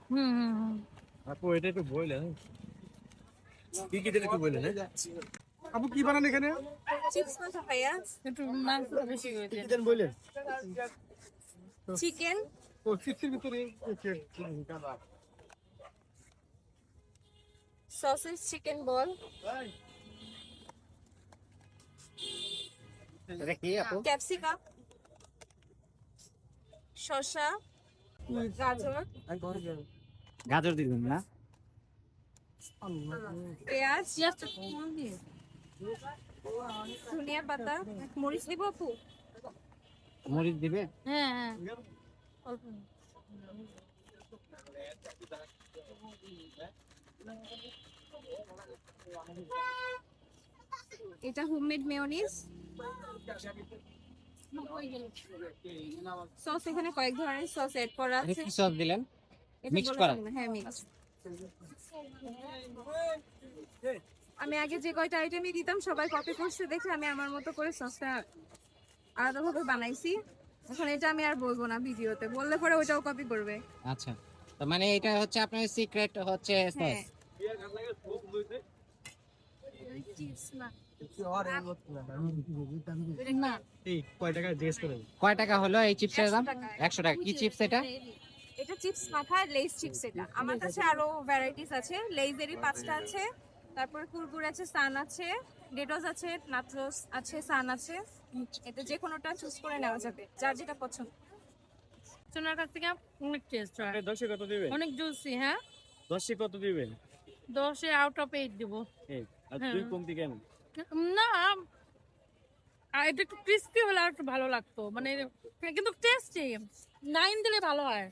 হুম হুম হুম। আপু এটা একটু বললেন কি কি দিলে একটু বললেন আপু কি বানান এখানে? চিপস মাছ ভাইয়া, একটু মাংসটা বেশি করে কি দেন। দেন বললেন? চিকেন, ও চিপসের ভিতরে সসেজ চিকেন বল, এটা কি আপু ক্যাপসিকাম, শসা, গাজর, গাজর দিবেন না পেঁয়াজ, পেঁয়াজটা কম দিয়ে। ধনিয়া পাতা, মরিচ দিব আপু? মরিচ দিবে হ্যাঁ হ্যাঁ অল্প। এটা হোমমেড মেয়োনিজ। সস এখানে কয়েক ধরনের সস এড করা এটা আছে। কি সস দিলেন এটা মিক্স বলা করা যাবে না, হ্যাঁ মিক্স। আমি আগে যে কয়টা আইটেমই দিতাম সবাই কপি করছে দেখে আমি আমার মতো করে সসটা আলাদাভাবে বানাইছি। এখন এটা আমি আর বলবো না ভিডিওতে, বললে পরে ওইটাও কপি করবে। আচ্ছা তো মানে এটা হচ্ছে আপনার সিক্রেট হচ্ছে হ্যাঁ সস চিপস না, না এই কয় টাকা জিজ্ঞেস করেন? কয় টাকা হলো এই চিপসের দাম 100 টাকা। 100 টাকা কি চিপস এটা এটা চিপস মাখা লেইস চিপস। এটা আমার কাছে আরো ভ্যারাইটিস আছে, লেইজেরই 5টা আছে, তারপরে কুরকুরে আছে, সান আছে, ডেটস আছে, নাচোস আছে, সান আছে। এটা যে কোনোটা চুজ করে নেওয়া যাবে, যার যেটা পছন্দ। সোনার কাছ থেকে অনেক টেস্ট হয়, 10 কত দিবেন? অনেক জুসি। হ্যাঁ 10 কত দিবেন? 10-এ আউট অফ 8 দিব। এই আর হ্যাঁ। তুই কমতি কেন? না আর এটা একটু ক্রিস্পি হলে আর একটু ভালো লাগতো, মানে কিন্তু টেস্টি 9 দিলে ভালো হয়।